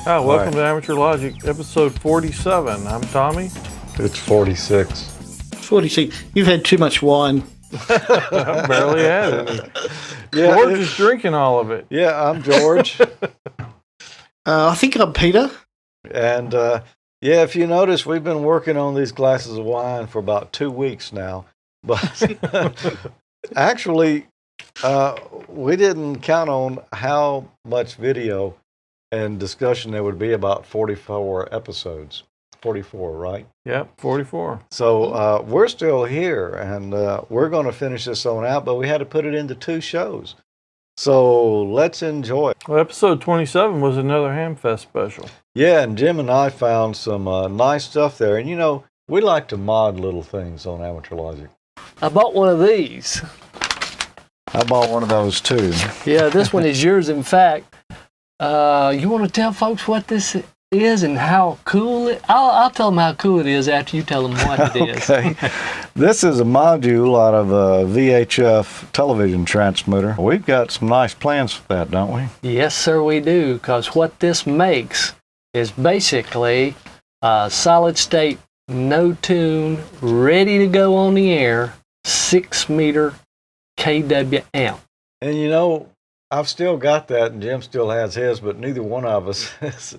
Hi, welcome to Amateur Logic, episode 47. I'm Tommy. It's 46. 46. You've had too much wine. I barely had any. Yeah, George is drinking all of it. Yeah, I'm George. I think I'm Peter. And if you notice, we've been working on these glasses of wine for about 2 weeks now. But actually, we didn't count on how much video and discussion there would be about 44 episodes. 44, right? Yep, 44. So we're still here, and we're going to finish this on out, but we had to put it into 2 shows. So let's enjoy it. Well, episode 27 was another Hamfest special. Yeah, and Jim and I found some nice stuff there. And, you know, we like to mod little things on Amateur Logic. I bought one of these. I bought one of those, too. Yeah, this one is yours, in fact. You want to tell folks what this is and how cool it is? I'll tell them how cool it is after you tell them what it is. Okay. This is a module out of a VHF television transmitter. We've got some nice plans for that, don't we? Yes, sir, we do, because what this makes is basically a solid-state, no-tune, ready to go on the air, 6-meter kW amp. And, you know, I've still got that, and Jim still has his, but neither one of us has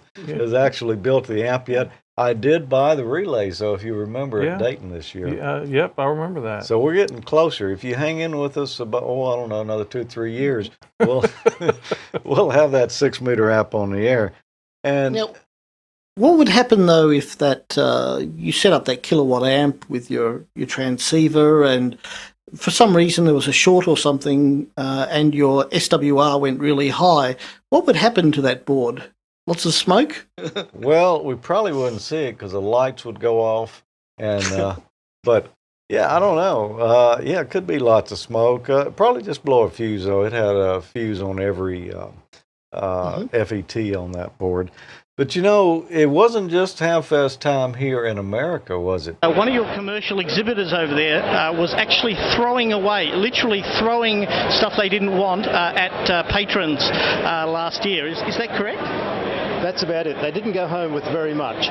actually built the amp yet. I did buy the relay, so if you remember at Dayton this year. Yep, I remember that. So we're getting closer. If you hang in with us about, I don't know, another 2-3 years, we'll have that 6-meter amp on the air. And now, what would happen though if that you set up that kilowatt amp with your transceiver, and for some reason there was a short or something, and your SWR went really high? What would happen to that board? Lots of smoke? Well, we probably wouldn't see it because the lights would go off. And but yeah, I don't know. It could be lots of smoke. Probably just blow a fuse though. It had a fuse on every FET on that board. But you know, it wasn't just Hamfest time here in America, was it? One of your commercial exhibitors over there was actually literally throwing stuff they didn't want at patrons last year. Is that correct? That's about it. They didn't go home with very much.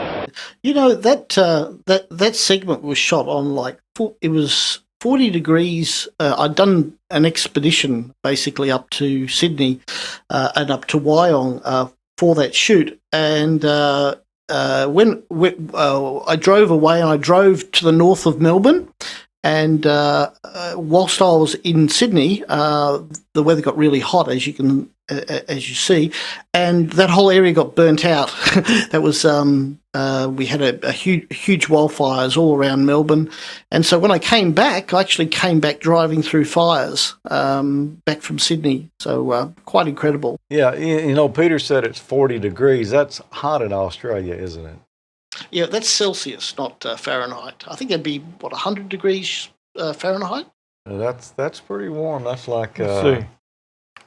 You know, that segment was shot on it was 40 degrees. I'd done an expedition basically up to Sydney and up to Wyong for that shoot. And when I drove away, and I drove to the north of Melbourne, and whilst I was in Sydney, the weather got really hot, as you see, and that whole area got burnt out. That was we had a huge wildfires all around Melbourne, and so when I came back, I actually came back driving through fires back from Sydney. So quite incredible. Yeah, you know, Peter said it's 40 degrees. That's hot in Australia, isn't it? Yeah, that's Celsius, not Fahrenheit. I think that'd be 100 degrees Fahrenheit. That's pretty warm. That's like Let's see.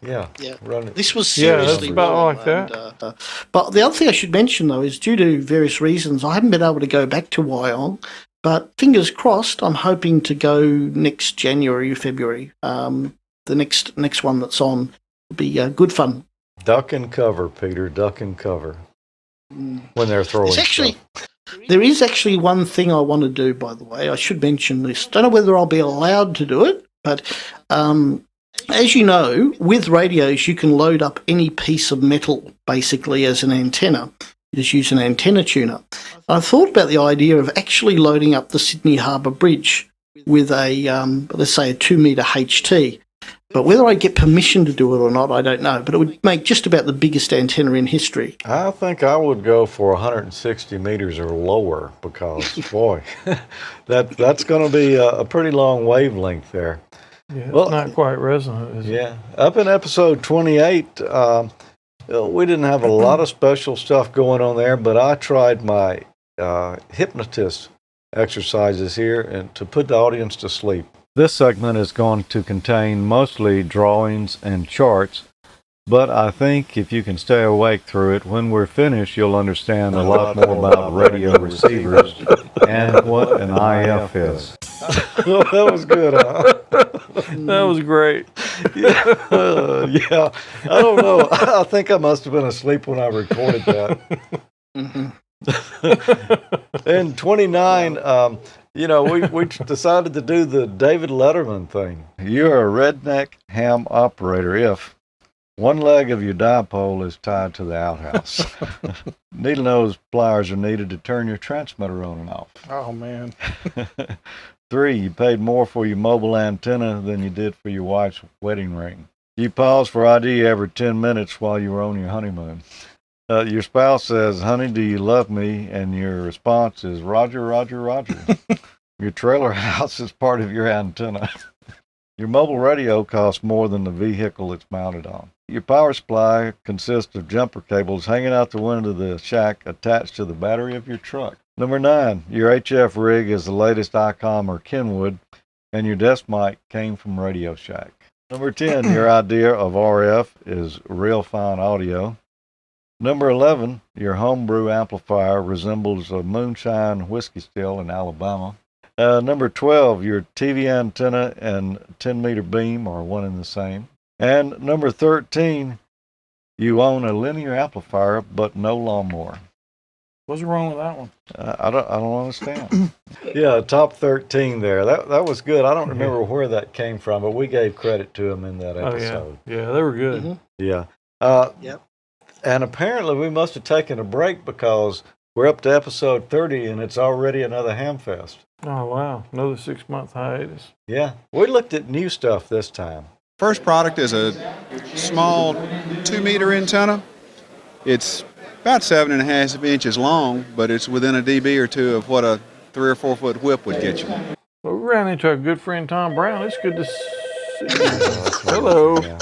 Yeah. Running. This was seriously about warm, like that. But the other thing I should mention, though, is due to various reasons, I haven't been able to go back to Wyong. But fingers crossed, I'm hoping to go next January or February. The next one that's on will be good fun. Duck and cover, Peter. Duck and cover. When they're throwing stuff. There is actually one thing I want to do, by the way. I should mention this. Don't know whether I'll be allowed to do it, but as you know, with radios, you can load up any piece of metal, basically, as an antenna. You just use an antenna tuner. I thought about the idea of actually loading up the Sydney Harbour Bridge with a, let's say, a 2-metre HT. But whether I get permission to do it or not, I don't know. But it would make just about the biggest antenna in history. I think I would go for 160 meters or lower because, boy, that's going to be a pretty long wavelength there. Yeah, it's not quite resonant, is it? Yeah. Up in episode 28, we didn't have a lot of special stuff going on there, but I tried my hypnotist exercises here and to put the audience to sleep. This segment is going to contain mostly drawings and charts, but I think if you can stay awake through it, when we're finished, you'll understand a lot more about radio receivers and what an IF is. That was good, huh? That was great. Yeah. I don't know. I think I must have been asleep when I recorded that. In 29, we decided to do the David Letterman thing. You're a redneck ham operator if one leg of your dipole is tied to the outhouse. Needle nose pliers are needed to turn your transmitter on and off. Oh, man. 3, you paid more for your mobile antenna than you did for your wife's wedding ring. You pause for ID every 10 minutes while you were on your honeymoon. Your spouse says, "Honey, do you love me?" And your response is, "Roger, Roger, Roger." Your trailer house is part of your antenna. Your mobile radio costs more than the vehicle it's mounted on. Your power supply consists of jumper cables hanging out the window of the shack attached to the battery of your truck. Number 9, your HF rig is the latest ICOM or Kenwood, and your desk mic came from Radio Shack. Number 10, your idea of RF is real fine audio. Number 11, your homebrew amplifier resembles a moonshine whiskey still in Alabama. Number 12, your TV antenna and 10-meter beam are one and the same. And number 13, you own a linear amplifier but no lawnmower. What's wrong with that one? I don't understand. Yeah, top 13 there. That was good. I don't remember where that came from, but we gave credit to them in that episode. Oh, yeah. Yeah, they were good. Mm-hmm. Yeah. Yep. And apparently we must have taken a break because we're up to episode 30 and it's already another Hamfest. Oh, wow. Another 6-month hiatus. Yeah. We looked at new stuff this time. First product is a small 2-meter antenna. It's about 7.5 inches long, but it's within a dB or two of what a 3 or 4 foot whip would get you. Well, we ran into our good friend Tom Brown. It's good to see you. Hello. Yeah.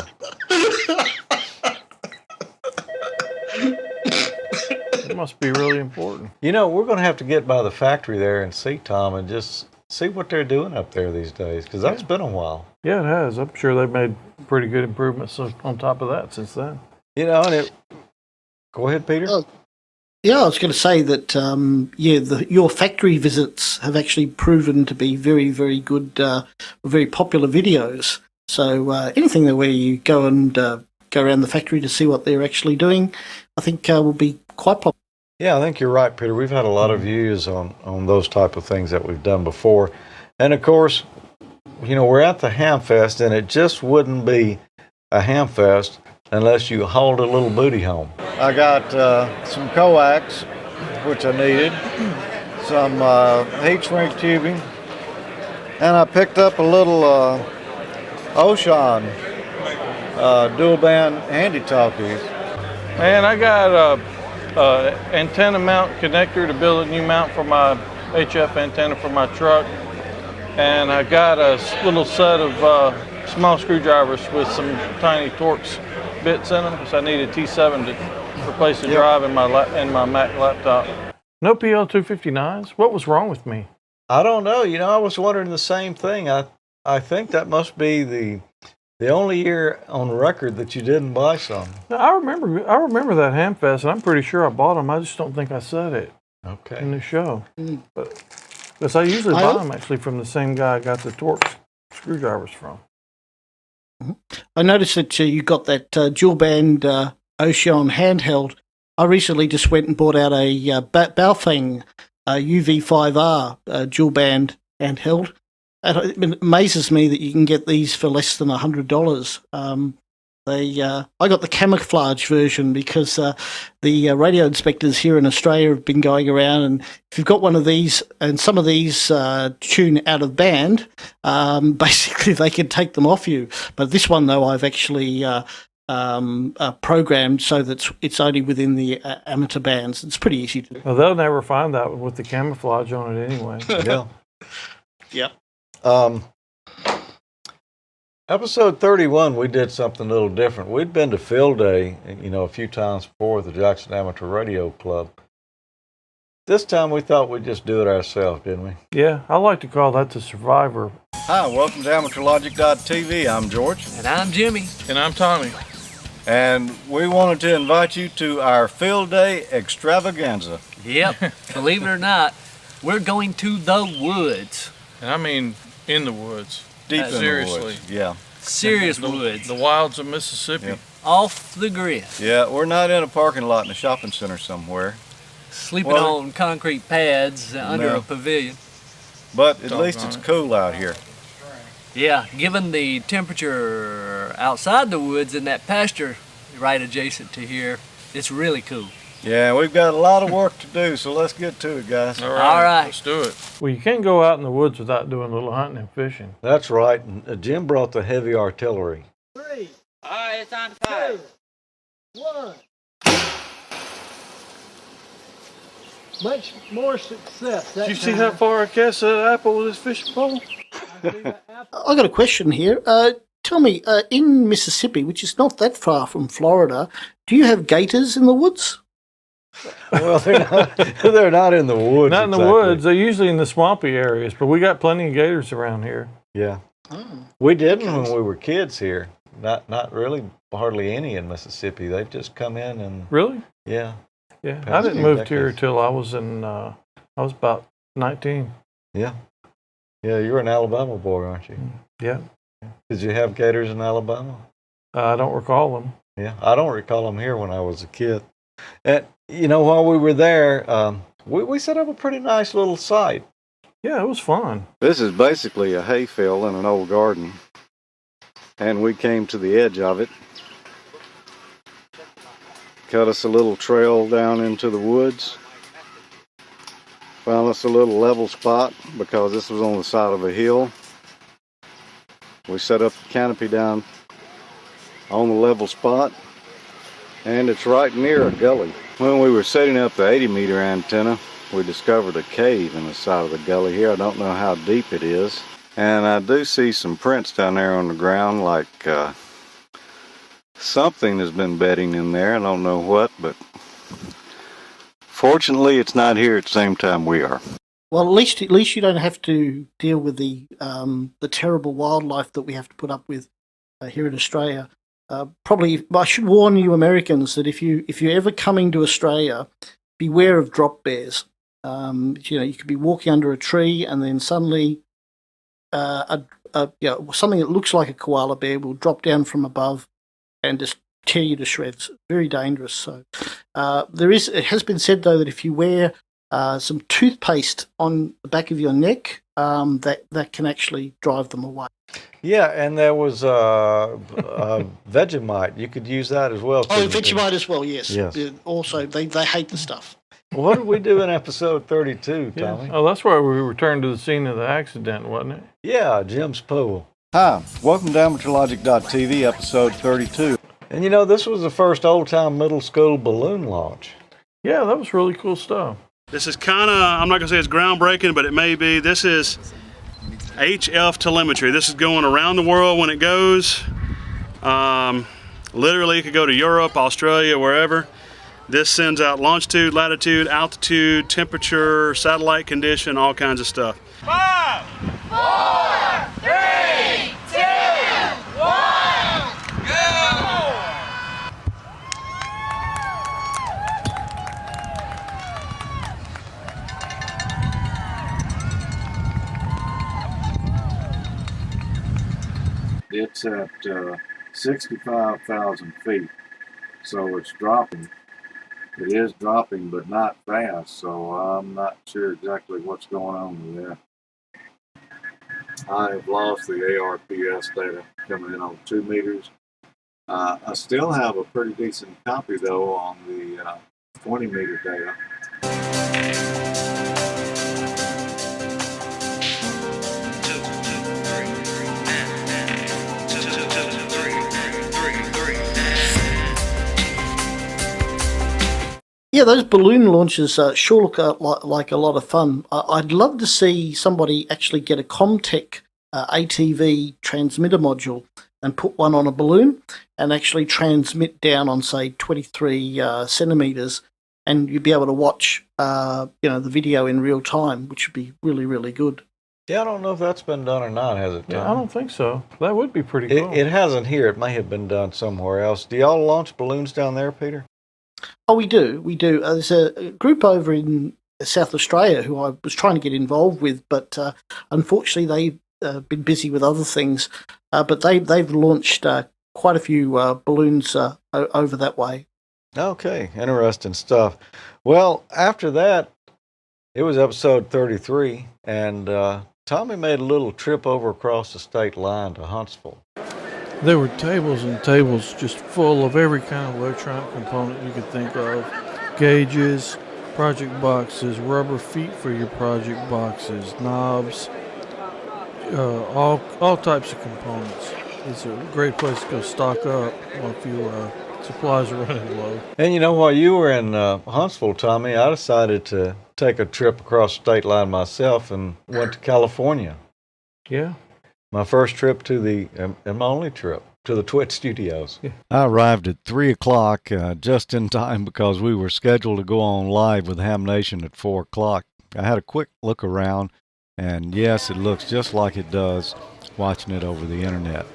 It must be really important. We're going to have to get by the factory there and see Tom and just see what they're doing up there these days, because that's been a while. Yeah, it has. I'm sure they've made pretty good improvements on top of that since then. Go ahead, Peter. Yeah, I was going to say that, your factory visits have actually proven to be very, very good, very popular videos. So anything where you go and go around the factory to see what they're actually doing, I think will be quite popular. Yeah, I think you're right, Peter. We've had a lot of views on those type of things that we've done before. And, of course, we're at the Hamfest, and it just wouldn't be a Hamfest unless you hauled a little booty home. I got some coax, which I needed, some heat shrink tubing, and I picked up a little Oshan dual band handy talkies. Man, I got a antenna mount connector to build a new mount for my HF antenna for my truck. And I got a little set of small screwdrivers with some tiny Torx bits in them, because I need a T7 to replace the drive in my Mac laptop. No PL259s? What was wrong with me? I don't know. I was wondering the same thing. I think that must be the only year on record that you didn't buy some. No, I remember that Hamfest, and I'm pretty sure I bought them. I just don't think I said it in the show. But because I usually buy them actually from the same guy I got the Torx screwdrivers from. I noticed that you got that dual band Ocean handheld. I recently just went and bought out a Baofeng UV5R dual band handheld. And it amazes me that you can get these for less than $100. I got the camouflage version because the radio inspectors here in Australia have been going around, and if you've got one of these, and some of these tune out of band, basically they can take them off you. But this one, though, I've actually programmed so that it's only within the amateur bands. It's pretty easy to do. Well, they'll never find that with the camouflage on it anyway. Yeah. Yeah. Episode 31, we did something a little different. We'd been to Field Day, a few times before with the Jackson Amateur Radio Club. This time we thought we'd just do it ourselves, didn't we? Yeah, I like to call that the Survivor. Hi, welcome to AmateurLogic.tv. I'm George. And I'm Jimmy. And I'm Tommy. And we wanted to invite you to our Field Day extravaganza. Yep, believe it or not, we're going to the woods. And I mean in the woods. Deep in the Seriously. woods. Yeah. Serious The woods. wilds of Mississippi. Yep. Off the grid. Yeah, we're not in a parking lot in a shopping center somewhere, Sleeping Well, on concrete pads under No. a pavilion. but at least it's Doggone cool out here. Yeah, given the temperature outside the woods in that pasture right adjacent to here, it's really cool. Yeah, we've got a lot of work to do, so let's get to it, guys. All All right. Let's do it. Well, you can't go out in the woods without doing a little hunting and fishing. That's right. And, Jim brought the heavy artillery. 3, All right, it's on to 5. 1. Much more success. Did you see how far I cast that apple with this fishing pole? I got a question here. Tell me, in Mississippi, which is not that far from Florida, do you have gators in the woods? Well, they're not in the woods. Not in the exactly. woods. They're usually in the swampy areas, but we got plenty of gators around here. Yeah. Oh. We didn't when we were kids here. Not really, hardly any in Mississippi. They just come in and, Really? yeah. Yeah. I Past didn't few move here decades. till I was about 19. Yeah. Yeah, you're an Alabama boy, aren't you? Yeah. Did you have gators in Alabama? I don't recall them. Yeah, I don't recall them here when I was a kid. And, you know, while we were there, we set up a pretty nice little site. Yeah, it was fun. This is basically a hayfield in an old garden, and we came to the edge of it. Cut us a little trail down into the woods. Found us a little level spot because this was on the side of a hill. We set up the canopy down on the level spot, and it's right near a gully. When we were setting up the 80-meter antenna, we discovered a cave in the side of the gully here. I don't know how deep it is. And I do see some prints down there on the ground, like something has been bedding in there. I don't know what, but fortunately it's not here at the same time we are. Well, at least you don't have to deal with the terrible wildlife that we have to put up with here in Australia. Probably, I should warn you Americans that if you're ever coming to Australia, beware of drop bears. You could be walking under a tree and then suddenly something that looks like a koala bear will drop down from above and just tear you to shreds. Very dangerous. So it has been said though that if you wear some toothpaste on the back of your neck, that can actually drive them away. Yeah, and there was Vegemite. You could use that as well. Oh, couldn't you? Vegemite as well, yes. Yes. Also, they hate the stuff. What did we do in episode 32, Tommy? Yeah. Oh, that's where we returned to the scene of the accident, wasn't it? Yeah, Jim's pool. Hi, welcome to AmateurLogic.tv, episode 32. And you know, this was the first Old Town Middle School balloon launch. Yeah, that was really cool stuff. This is kind of, I'm not going to say it's groundbreaking, but it may be. This is HF telemetry. This is going around the world when it goes. Literally, it could go to Europe, Australia, wherever. This sends out longitude, latitude, altitude, temperature, satellite condition, all kinds of stuff. 5, 4, 3, 2, 1, go! It's at 65,000 feet, so it's dropping. It is dropping, but not fast, so I'm not sure exactly what's going on with that. I have lost the ARPS data coming in on 2 meters. I still have a pretty decent copy, though, on the 20-meter data. Yeah, those balloon launches sure look like a lot of fun. I'd love to see somebody actually get a Comtech ATV transmitter module and put one on a balloon and actually transmit down on, say, 23 centimeters, and you'd be able to watch, the video in real time, which would be really, really good. Yeah, I don't know if that's been done or not, has it, Tom? Yeah, I don't think so. That would be pretty cool. It hasn't here. It may have been done somewhere else. Do y'all launch balloons down there, Peter? Oh, we do. There's a group over in South Australia, who I was trying to get involved with, but unfortunately they've been busy with other things. But they've launched quite a few balloons over that way. Okay, interesting stuff. Well, after that, it was episode 33, and Tommy made a little trip over across the state line to Huntsville. There were tables and tables just full of every kind of electronic component you could think of. Gauges, project boxes, rubber feet for your project boxes, knobs, all types of components. It's a great place to go stock up if your supplies are running low. And you know, while you were in Huntsville, Tommy, I decided to take a trip across the state line myself and went to California. Yeah. My first trip to and my only trip to the Twit Studios. Yeah. I arrived at 3 o'clock just in time because we were scheduled to go on live with Ham Nation at 4 o'clock. I had a quick look around, and yes, it looks just like it does watching it over the internet.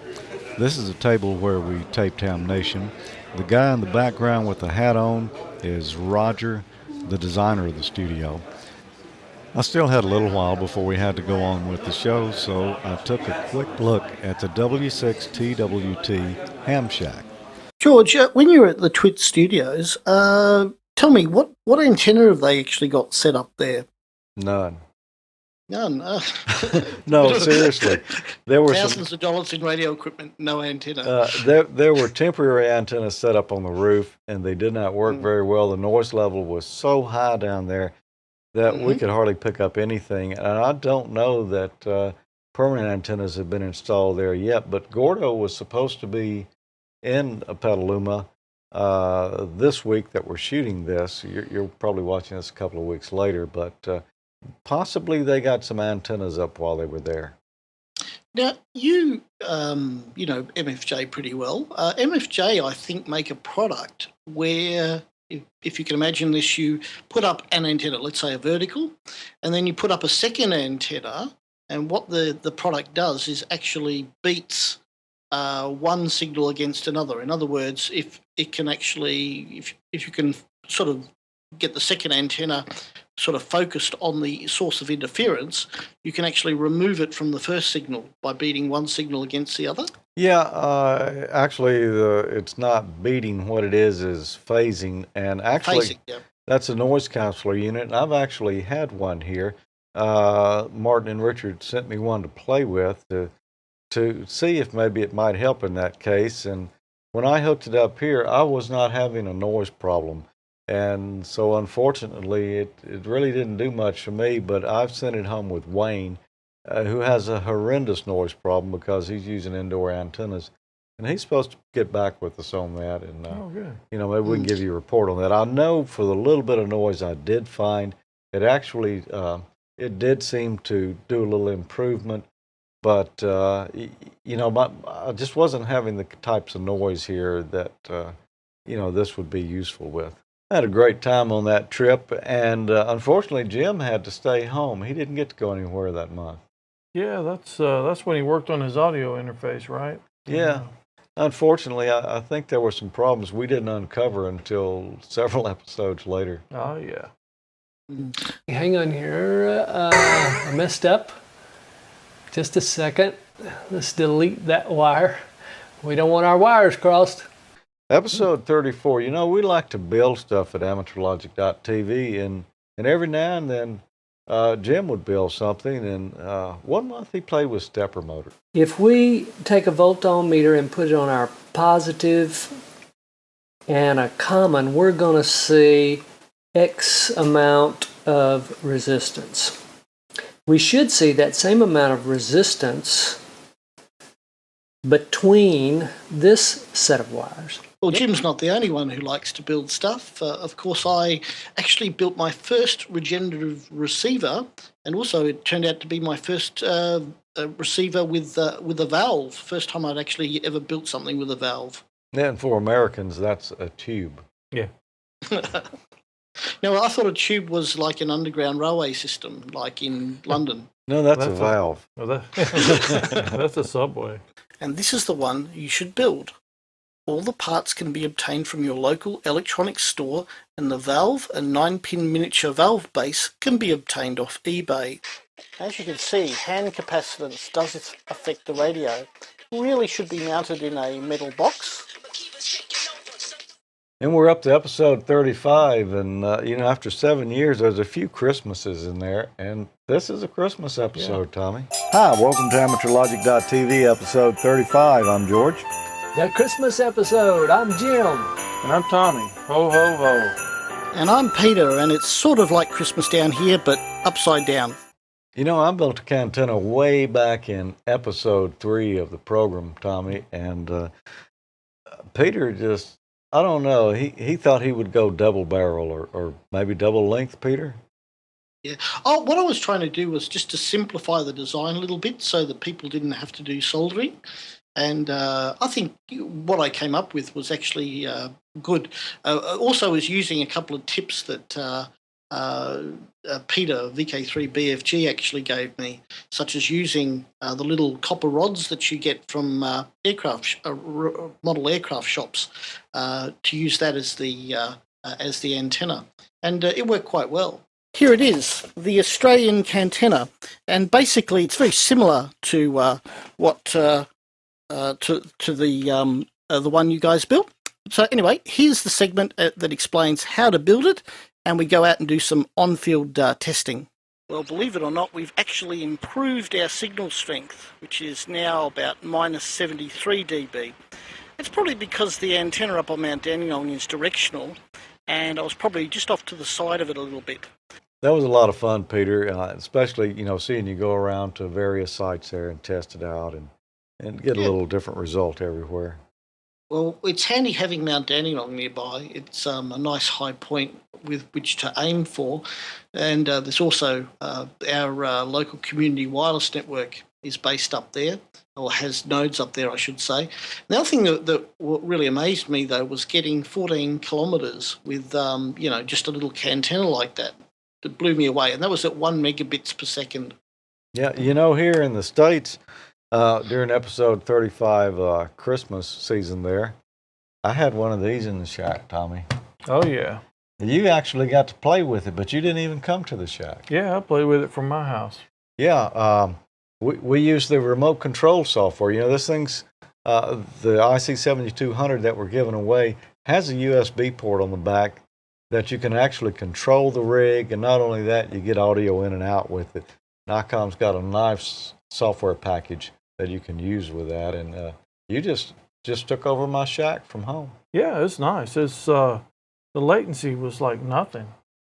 This is a table where we taped Ham Nation. The guy in the background with the hat on is Roger, the designer of the studio. I still had a little while before we had to go on with the show, so I took a quick look at the W6TWT Ham Shack. George, when you were at the Twit Studios, tell me, what antenna have they actually got set up there? None. None? No, seriously. There were thousands of dollars in radio equipment, no antenna. There were temporary antennas set up on the roof, and they did not work very well. The noise level was so high down there that we could hardly pick up anything. And I don't know that permanent antennas have been installed there yet, but Gordo was supposed to be in Petaluma this week that we're shooting this. You're probably watching this a couple of weeks later, but possibly they got some antennas up while they were there. Now, you know MFJ pretty well. MFJ, I think, make a product where, if you can imagine this, you put up an antenna, let's say a vertical, and then you put up a second antenna, and what the product does is actually beats one signal against another. In other words, if it can actually, if you can sort of get the second antenna sort of focused on the source of interference, you can actually remove it from the first signal by beating one signal against the other. Yeah, actually, it's not beating. What it is phasing, and actually, that's a noise canceller unit. And I've actually had one here. Martin and Richard sent me one to play with to see if maybe it might help in that case. And when I hooked it up here, I was not having a noise problem. And so, unfortunately, it really didn't do much for me, but I've sent it home with Wayne, who has a horrendous noise problem because he's using indoor antennas. And he's supposed to get back with us on that. And, you know, maybe we can give you a report on that. I know for the little bit of noise I did find, it actually, it did seem to do a little improvement. But, you know, I just wasn't having the types of noise here that, you know, this would be useful with. I had a great time on that trip, and unfortunately, Jim had to stay home. He didn't get to go anywhere that month. Yeah, that's when he worked on his audio interface, right? Yeah. Unfortunately, I think there were some problems we didn't uncover until several episodes later. Oh, yeah. Hang on here. I messed up. Just a second. Let's delete that wire. We don't want our wires crossed. Episode 34, you know, we like to build stuff at amateurlogic.tv, and every now and then Jim would build something, and 1 month he played with stepper motor. If we take a volt-ohm meter and put it on our positive and a common, we're going to see X amount of resistance. We should see that same amount of resistance between this set of wires. Well, Jim's not the only one who likes to build stuff. Of course, I actually built my first regenerative receiver, and also it turned out to be my first receiver with a valve. First time I'd actually ever built something with a valve. Yeah, and for Americans, that's a tube. Yeah. No, I thought a tube was like an underground railway system, like in London. No, that's a valve. That's a subway. And this is the one you should build. All the parts can be obtained from your local electronics store, and the valve and 9-pin miniature valve base can be obtained off eBay. As you can see, hand capacitance does affect the radio. It really should be mounted in a metal box. And we're up to episode 35, and after 7 years, there's a few Christmases in there, and this is a Christmas episode, Tommy. Hi, welcome to AmateurLogic.tv, episode 35. I'm George. The Christmas episode. I'm Jim. And I'm Tommy. Ho, ho, ho. And I'm Peter, and it's sort of like Christmas down here, but upside down. You know, I built a Cantenna way back in episode 3 of the program, Tommy, and Peter just, I don't know, he thought he would go double barrel or maybe double length, Peter? Yeah. Oh, what I was trying to do was just to simplify the design a little bit so that people didn't have to do soldering. And I think what I came up with was actually good. Also, I was using a couple of tips that Peter, VK3BFG, actually gave me, such as using the little copper rods that you get from model aircraft shops to use that as the antenna. And it worked quite well. Here it is, the Australian Cantenna. And basically, it's very similar to to the one you guys built. So anyway, here's the segment that explains how to build it, and we go out and do some on-field testing. Well, believe it or not, we've actually improved our signal strength, which is now about minus 73 dB. It's probably because the antenna up on Mount Dandenong is directional, and I was probably just off to the side of it a little bit. That was a lot of fun, Peter, especially, seeing you go around to various sites there and test it out and get a little different result everywhere. Well, it's handy having Mount Dandenong nearby. It's a nice high point with which to aim for. And there's also our local community wireless network is based up there, or has nodes up there, I should say. The other thing that really amazed me, though, was getting 14 kilometres with, just a little Cantenna like that. That blew me away. And that was at 1 megabits per second. Yeah, here in the States, during episode 35 Christmas season there, I had one of these in the shack, Tommy. Oh, yeah. You actually got to play with it, but you didn't even come to the shack. Yeah, I played with it from my house. Yeah, we use the remote control software. This thing's, the IC7200 that we're giving away has a USB port on the back that you can actually control the rig, and not only that, you get audio in and out with it. Nikon's got a nice software package that you can use with that, and you just took over my shack from home. Yeah, it's nice. It's the latency was like nothing.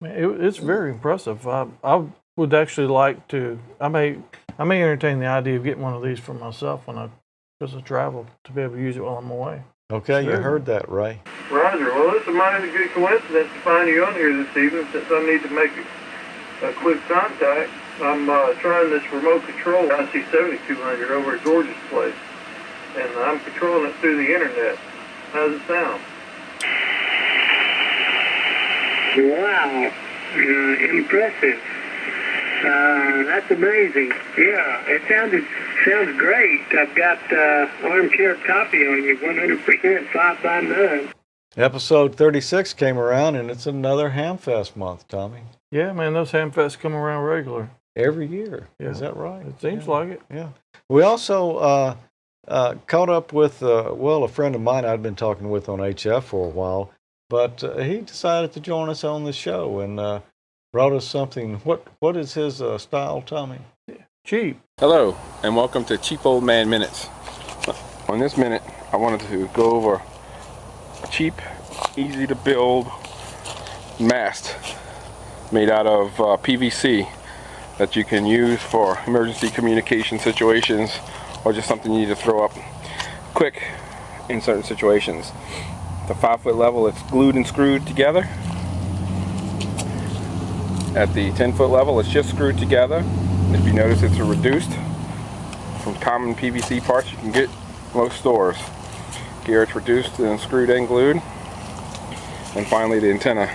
I mean, it's very impressive. I would actually like to. I may entertain the idea of getting one of these for myself because I travel, to be able to use it while I'm away. Okay, you heard that, Ray. Roger. Well, it's a mighty good coincidence to find you on here this evening, since I need to make a quick contact. I'm trying this remote control IC7200 over at George's place, and I'm controlling it through the internet. How does it sound? Wow, impressive. That's amazing. Yeah, it sounds great. I've got armchair copy on you, 100% 5x9. Episode 36 came around, and it's another Hamfest month, Tommy. Yeah, man, those Hamfests come around regular. Every year. Yeah. Is that right? It seems like it. Yeah. We also caught up with, a friend of mine I'd been talking with on HF for a while, but he decided to join us on the show and brought us something. What is his style, Tommy? Cheap. Hello, and welcome to Cheap Old Man Minutes. On this minute, I wanted to go over a cheap, easy to build mast made out of PVC that you can use for emergency communication situations, or just something you need to throw up quick in certain situations. The 5-foot level, it's glued and screwed together. At the 10-foot level, it's just screwed together. If you notice, it's reduced from common PVC parts you can get most stores. Here it's reduced and screwed and glued. And finally, the antenna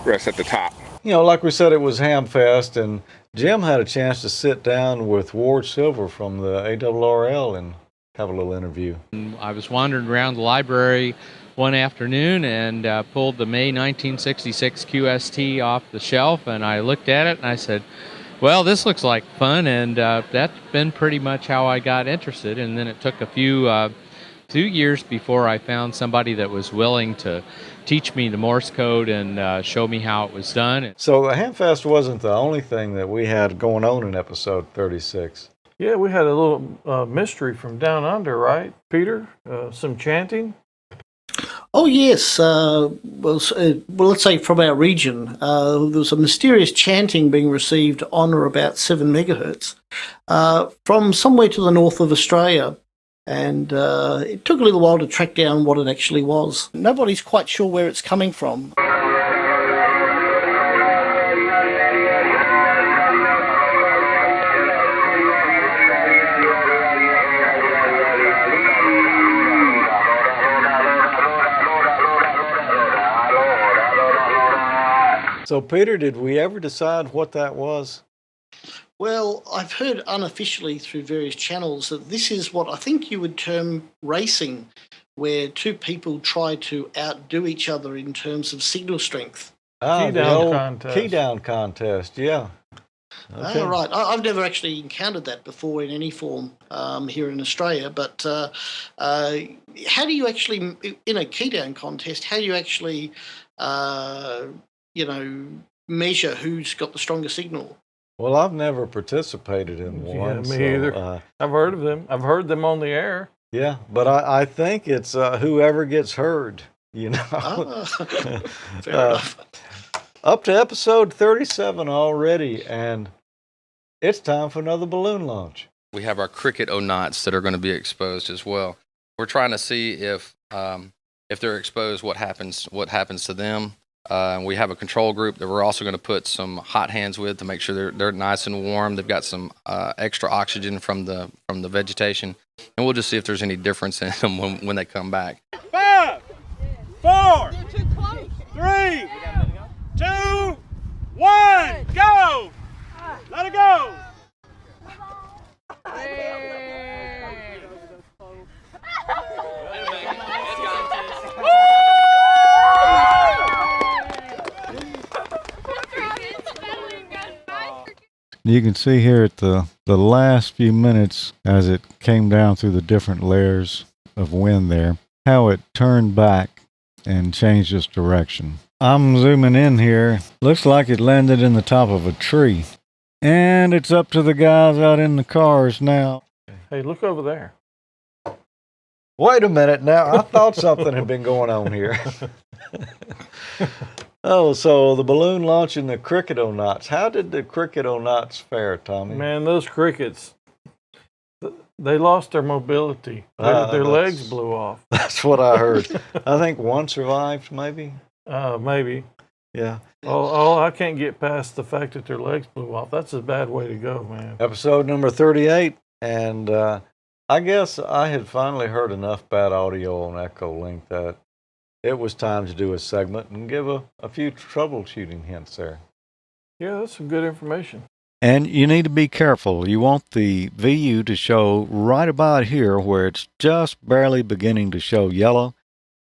rests at the top. Like we said, it was Hamfest, and Jim had a chance to sit down with Ward Silver from the ARRL, and have a little interview. I was wandering around the library one afternoon and pulled the May 1966 QST off the shelf, and I looked at it and I said, well, this looks like fun, and that's been pretty much how I got interested. And then it took a few 2 years before I found somebody that was willing to teach me the Morse code and show me how it was done. So the Hamfest wasn't the only thing that we had going on in episode 36. Yeah, we had a little mystery from down under, right, Peter? Some chanting. Oh yes, well, let's say from our region, there was a mysterious chanting being received on or about 7 megahertz from somewhere to the north of Australia, and it took a little while to track down what it actually was. Nobody's quite sure where it's coming from. So, Peter, did we ever decide what that was? Well, I've heard unofficially through various channels that this is what I think you would term racing, where two people try to outdo each other in terms of signal strength. Key down contest, yeah. Okay. Oh, right. I've never actually encountered that before in any form here in Australia, but how do you actually, in a key down contest, how do you actually measure who's got the stronger signal? Well, I've never participated in one. Yeah, me either. I've heard of them. I've heard them on the air. Yeah, but I think it's whoever gets heard, you know. Fair enough. Up to episode 37 already, and it's time for another balloon launch. We have our Cricket O-Knots that are going to be exposed as well. We're trying to see if they're exposed, what happens to them. We have a control group that we're also going to put some hot hands with to make sure they're nice and warm. They've got some extra oxygen from the vegetation, and we'll just see if there's any difference in them when they come back. 5, 4, 3, 2, 1, go! Let it go! You can see here at the last few minutes as it came down through the different layers of wind there, how it turned back and changed its direction. I'm zooming in here. Looks like it landed in the top of a tree. And it's up to the guys out in the cars now. Hey, look over there. Wait a minute now. I thought something had been going on here. Oh, so the balloon launching the Cricket O-Knots. How did the Cricket O-Knots fare, Tommy? Man, those crickets, they lost their mobility. Their legs blew off. That's what I heard. I think one survived, maybe? Maybe. Yeah. Oh, I can't get past the fact that their legs blew off. That's a bad way to go, man. Episode number 38, and I guess I had finally heard enough bad audio on Echolink that it was time to do a segment and give a few troubleshooting hints there. Yeah, that's some good information. And you need to be careful. You want the VU to show right about here where it's just barely beginning to show yellow.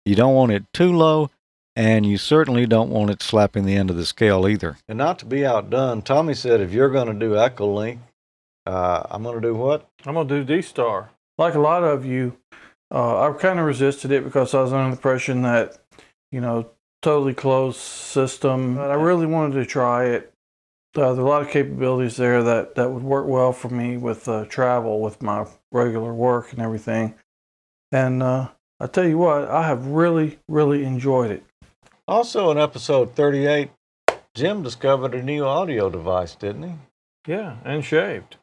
You don't want it too low, and you certainly don't want it slapping the end of the scale either. And not to be outdone, Tommy said if you're going to do Echolink, I'm going to do what? I'm going to do D-Star. Like a lot of you, I kind of resisted it because I was under the impression that, totally closed system. But I really wanted to try it. There are a lot of capabilities there that would work well for me with travel, with my regular work and everything. And I tell you what, I have really, really enjoyed it. Also in episode 38, Jim discovered a new audio device, didn't he? Yeah, and shaved.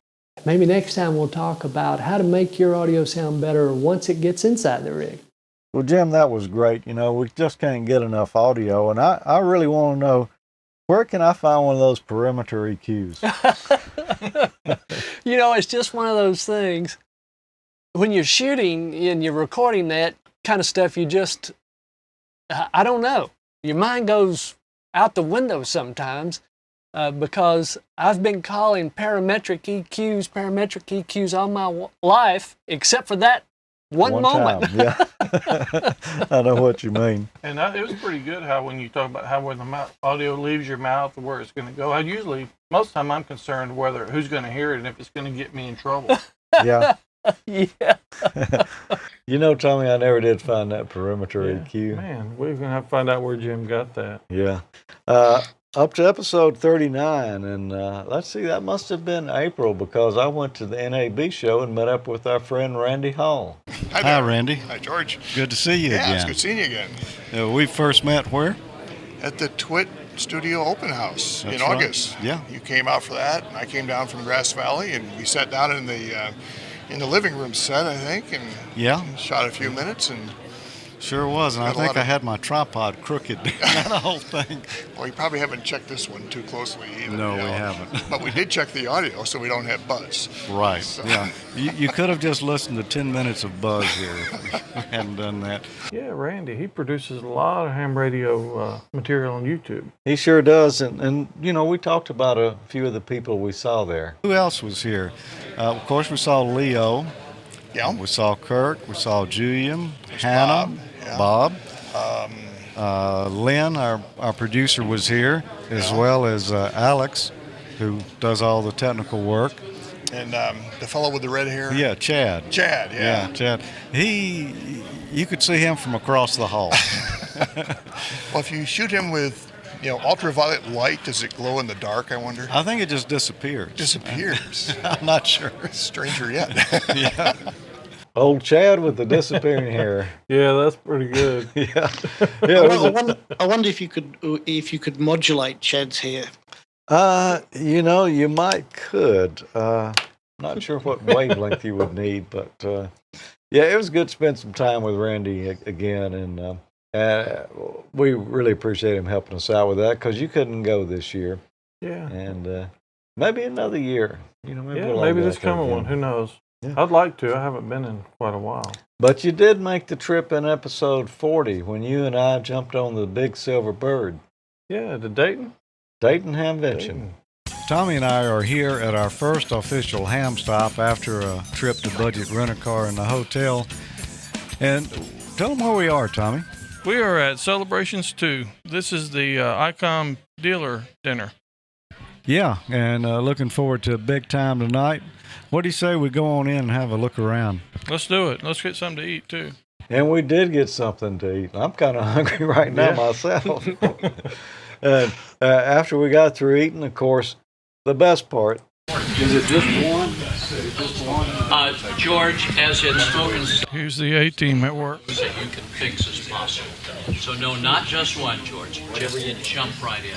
Maybe next time we'll talk about how to make your audio sound better once it gets inside the rig. Well, Jim, that was great. We just can't get enough audio, and I really want to know, where can I find one of those perimeter EQs? It's just one of those things. When you're shooting and you're recording that kind of stuff, I don't know. Your mind goes out the window sometimes. Because I've been calling parametric EQs all my life, except for that one moment. time. Yeah. I know what you mean. And it was pretty good how when you talk about how when the audio leaves your mouth or where it's going to go. Most of the time I'm concerned who's going to hear it and if it's going to get me in trouble. Yeah. Yeah. You know, Tommy, I never did find that perimeter EQ. Man, we're going to have to find out where Jim got that. Yeah. Up to episode 39, and let's see, that must have been April because I went to the NAB show and met up with our friend Randy Hall. Hi, Randy. Hi, George. Good to see you again. Yeah, it's good seeing you again. We first met where? At the Twit Studio Open House That's in right. August. Yeah. You came out for that, and I came down from Grass Valley, and we sat down in the living room set, I think, and shot a few minutes, and sure was, and I think I had my tripod crooked during that whole thing. Well, you probably haven't checked this one too closely either. No, we haven't. But we did check the audio, so we don't have buzz. Right, So. yeah. You could have just listened to 10 minutes of buzz here if we hadn't done that. Yeah, Randy, he produces a lot of ham radio material on YouTube. He sure does, and you know, we talked about a few of the people we saw there. Who else was here? Of course, we saw Leo. Yeah. We saw Kirk. We saw Julian, Hannah, Bob. Lynn, our producer, was here, as well as Alex, who does all the technical work. And the fellow with the red hair? Yeah, Chad. Chad, yeah. Yeah, Chad. You could see him from across the hall. Well, if you shoot him with, ultraviolet light, does it glow in the dark, I wonder? I think it just disappears. Disappears. I'm not sure. Stranger yet. Yeah. Old Chad with the disappearing hair. Yeah, that's pretty good. Yeah. I wonder if you could modulate Chad's hair. You might could. Not sure what wavelength you would need, but yeah, it was good to spend some time with Randy again, and we really appreciate him helping us out with that because you couldn't go this year. Yeah. And maybe another year. Maybe this coming one. Who knows? Yeah. I'd like to. I haven't been in quite a while. But you did make the trip in episode 40 when you and I jumped on the big silver bird. Yeah, to Dayton? Dayton Hamvention. Tommy and I are here at our first official ham stop after a trip to Budget Rent-A-Car in the hotel. And tell them where we are, Tommy. We are at Celebrations 2. This is the ICOM dealer dinner. Yeah, and looking forward to a big time tonight. What do you say we go on in and have a look around? Let's do it. Let's get something to eat, too. And we did get something to eat. I'm kind of hungry right now myself. And after we got through eating, of course, the best part. Is it just one? George, as it's spoken, Here's the A-team at work. that you can fix as possible. So no, not just one, George. Jeffrey, jump right in.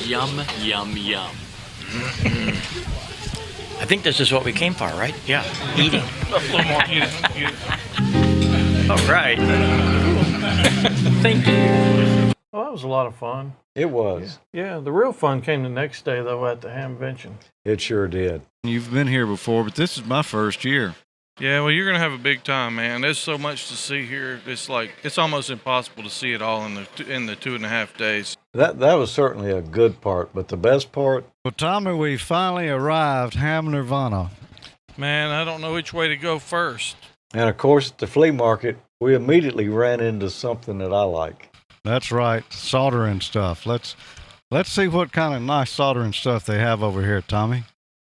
Yum, yum, yum. I think this is what we came for, right? Yeah, eating. A little more. All right. Thank you. Well, that was a lot of fun. It was. Yeah, the real fun came the next day, though, at the Hamvention. It sure did. You've been here before, but this is my first year. Yeah, well, you're going to have a big time, man. There's so much to see here. It's almost impossible to see it all in the 2.5 days. That was certainly a good part, but the best part? Well, Tommy, we finally arrived Ham Nirvana. Man, I don't know which way to go first. And of course, at the flea market, we immediately ran into something that I like. That's right, soldering stuff. Let's see what kind of nice soldering stuff they have over here, Tommy.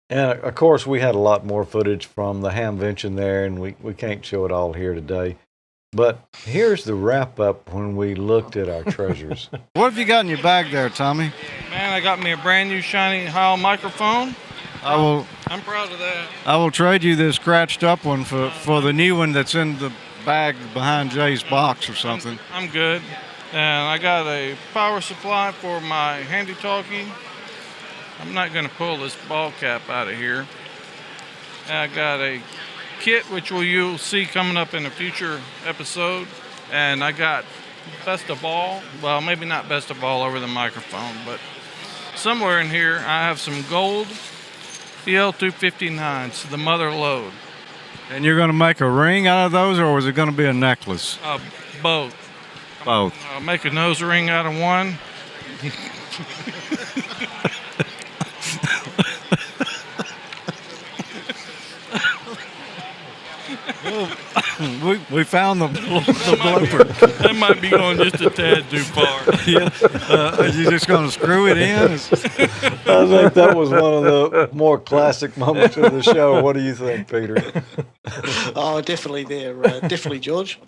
And of course, we had a lot more footage from the Hamvention there, and we can't show it all here today. But here's the wrap up when we looked at our treasures. What have you got in your bag there, Tommy? Man, I got me a brand new shiny Heil microphone. I'm proud of that. I will trade you this scratched up one for the new one that's in the bag behind Jay's box or something. I'm good. And I got a power supply for my handy talkie. I'm not going to pull this ball cap out of here. And I got a kit, which you'll see coming up in a future episode. And I got best of all. Well, maybe not best of all over the microphone, but somewhere in here I have some gold EL259s, the mother lode. And you're going to make a ring out of those, or was it going to be a necklace? Both. Both. I'll make a nose ring out of one, We found the blooper. That might be going just a tad too far. Yeah. Are you just going to screw it in? I think that was one of the more classic moments of the show. What do you think, Peter? Oh, definitely there. Definitely, George.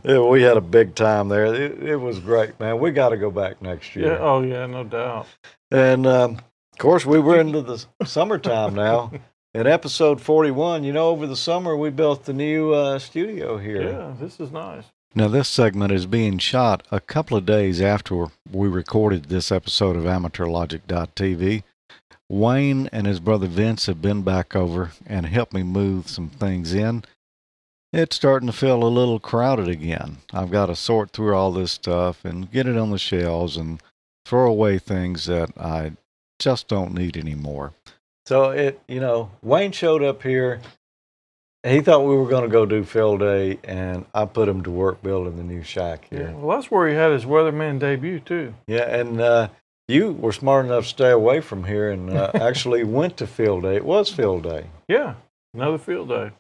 Yeah, we had a big time there. It was great, man. We got to go back next year. Yeah. Oh, yeah, no doubt. And, of course, we were into the summertime now. In episode 41, over the summer we built the new studio here. Yeah, this is nice. Now, this segment is being shot a couple of days after we recorded this episode of AmateurLogic.tv. Wayne and his brother Vince have been back over and helped me move some things in. It's starting to feel a little crowded again. I've got to sort through all this stuff and get it on the shelves and throw away things that I just don't need anymore. So Wayne showed up here. He thought we were going to go do field day, and I put him to work building the new shack here. Yeah, well, that's where he had his weatherman debut too. Yeah, and you were smart enough to stay away from here and actually went to field day. It was field day. Yeah, another field day.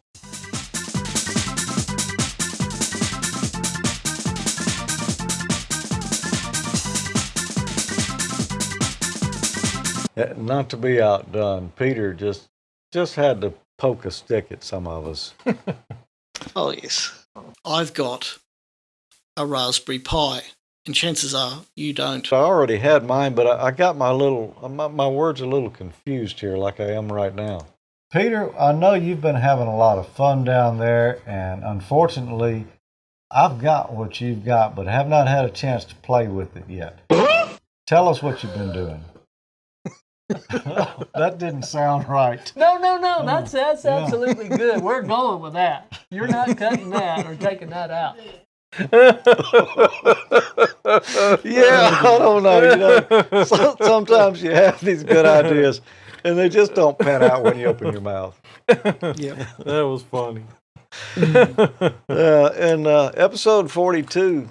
Not to be outdone, Peter just had to poke a stick at some of us. Oh, yes. I've got a Raspberry Pi, and chances are you don't. I already had mine, but I got my words a little confused here like I am right now. Peter, I know you've been having a lot of fun down there, and unfortunately, I've got what you've got, but have not had a chance to play with it yet. Tell us what you've been doing. That didn't sound right. No. That's absolutely good. We're going with that. You're not cutting that or taking that out. Yeah, I don't know. Sometimes you have these good ideas, and they just don't pan out when you open your mouth. Yeah, that was funny. In episode 42,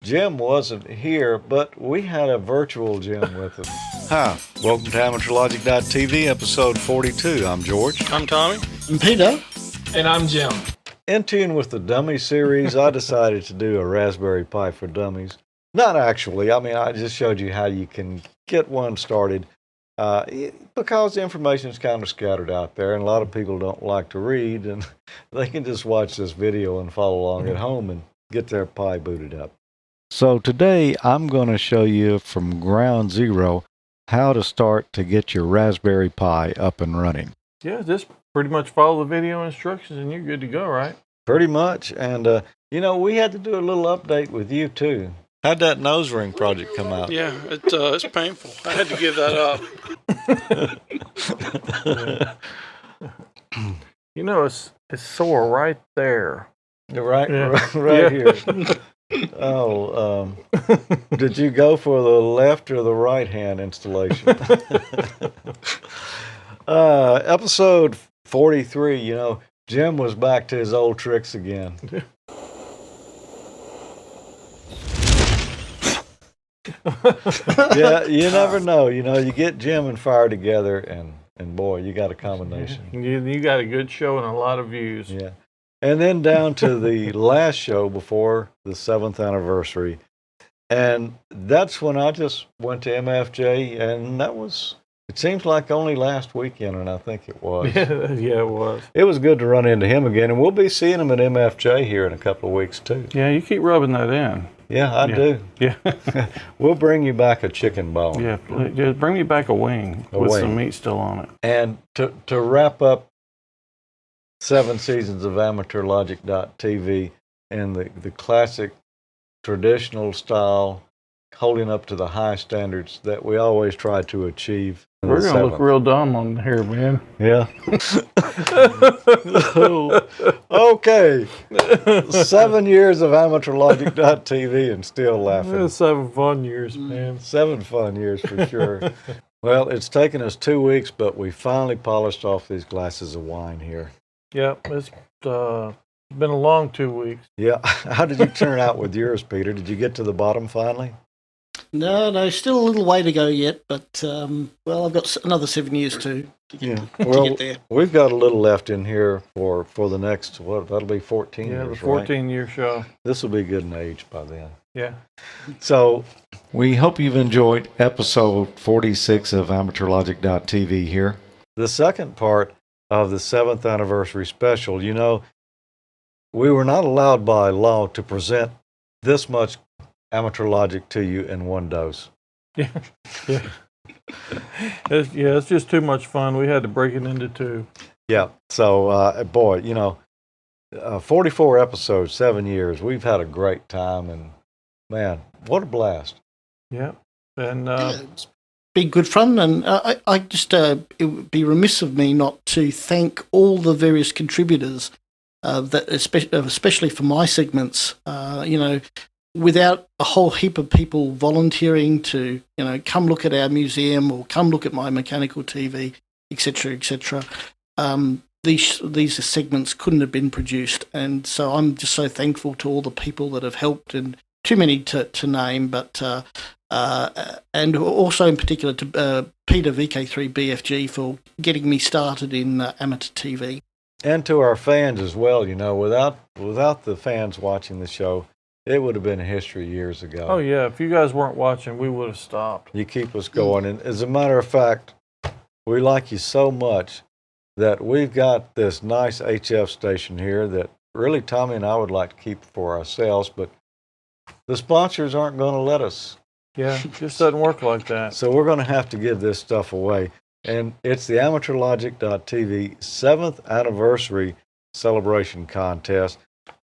Jim wasn't here, but we had a virtual Jim with us. Hi, welcome to AmateurLogic.tv, episode 42. I'm George. I'm Tommy. I'm Peter. And I'm Jim. In tune with the Dummy series, I decided to do a Raspberry Pi for Dummies. Not actually. I mean, I just showed you how you can get one started because the information is kind of scattered out there, and a lot of people don't like to read, and they can just watch this video and follow along at home and get their Pi booted up. So today, I'm going to show you from ground zero how to start to get your Raspberry Pi up and running. Yeah, just pretty much follow the video instructions and you're good to go, right? Pretty much. And, we had to do a little update with you, too. How'd that nose ring project come out? Yeah, it's painful. I had to give that up. It's sore right there. Right Yeah. here. Oh, did you go for the left or the right hand installation? Episode 43, Jim was back to his old tricks again. Yeah, you never know. You get Jim and Fire together, and boy, you got a combination. You got a good show and a lot of views. Yeah. And then down to the last show before the 7th anniversary. And that's when I just went to MFJ, and it seems like only last weekend, and I think it was. Yeah, it was. It was good to run into him again, and we'll be seeing him at MFJ here in a couple of weeks, too. Yeah, you keep rubbing that in. Yeah, I do. Yeah. We'll bring you back a chicken bone. Yeah, just bring me back a wing with some meat still on it. And to wrap up 7 seasons of AmateurLogic.tv and the classic traditional style, holding up to the high standards that we always try to achieve. We're going to look real dumb on here, man. Yeah. Okay. 7 years of AmateurLogic.tv and still laughing. 7 fun years, man. 7 fun years for sure. Well, it's taken us 2 weeks, but we finally polished off these glasses of wine here. Yep, it's been a long 2 weeks. Yeah. How did you turn out with yours, Peter? Did you get to the bottom finally? No, still a little way to go yet, but well, I've got another 7 years to get, to Well, get there. we've got a little left in here for the next, that'll be 14 Yeah, years, the 14-year show. This will be good in age by then. Yeah. So We hope you've enjoyed episode 46 of AmateurLogic.tv here. the second part of the 7th anniversary special, you know, we were not allowed by law to present this much Amateur Logic to you in one dose. Yeah. It's just too much fun. We had to break it into two. Yeah. So, boy, you know, 44 episodes, 7 years. We've had a great time, and man, what a blast. Yeah. And It's been good fun, and I just it would be remiss of me not to thank all the various contributors that especially for my segments. You know, without a whole heap of people volunteering to, you know, come look at our museum or come look at my mechanical TV, etc., etc., these segments couldn't have been produced. And so I'm just so thankful to all the people that have helped, and too many to name, but and also in particular to Peter VK3BFG for getting me started in amateur TV. And to our fans as well, you know, without the fans watching the show, it would have been history years ago. oh yeah, if you guys weren't watching, we would have stopped. You keep us going. And as a matter of fact, we like you so much that we've got this nice HF station here that really Tommy and I would like to keep for ourselves, but the sponsors aren't going to let us. Yeah, it just doesn't work like that. So we're going to have to give this stuff away. And it's the AmateurLogic.tv 7th anniversary celebration contest.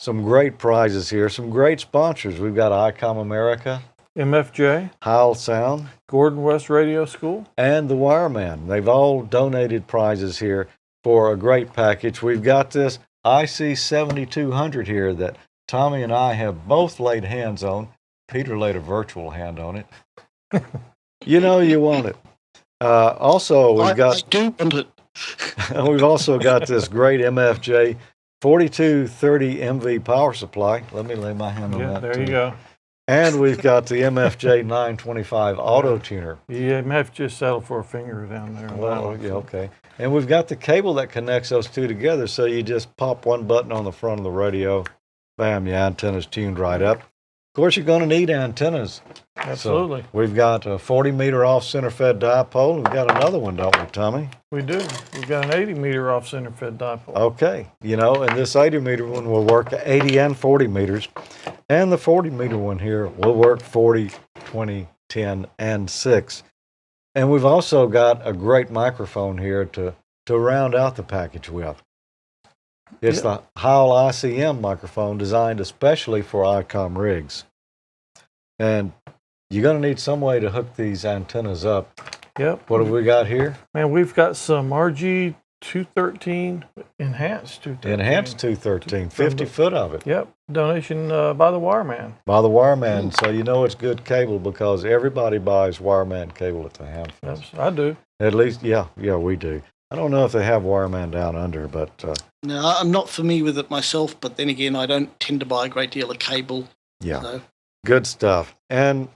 Some great prizes here, some great sponsors. We've got ICOM America, MFJ, Heil Sound, Gordon West Radio School, and the Wireman. They've all donated prizes here for a great package. We've got this IC 7200 here that Tommy and I have both laid hands on. Peter laid a virtual hand on it. You know you want it. Also, we've got. I do want it. We've also got this great MFJ 4230 MV power supply. Let me lay my hand on yeah, that. there too. you go. And we've got the MFJ 925 auto tuner. Yeah, you have to just settle for a finger down there. Well, yeah, okay. And we've got the cable that connects those two together, so you just pop one button on the front of the radio, bam, your antenna's tuned right up. Of course, you're going to need antennas. Absolutely. So we've got a 40-meter off-center fed dipole. We've got another one, don't we, Tommy? We do. We've got an 80-meter off-center fed dipole. Okay. You know, and this 80-meter one will work 80 and 40 meters. And the 40-meter one here will work 40, 20, 10, and 6. And we've also got a great microphone here to round out the package with. It's the Heil ICM microphone designed especially for ICOM rigs. And you're going to need some way to hook these antennas up. Yep. What have we got here? Man, we've got some RG 213 enhanced 213. Enhanced 213, 50 foot of it. Yep. Donation by the Wireman. By the Wireman. So you know it's good cable because everybody buys Wireman cable at the Hamfest. Yes, I do. At least, yeah, we do. I don't know if they have Wireman down under, but No, I'm not familiar with it myself, but then again, I don't tend to buy a great deal of cable. yeah, So. good stuff. And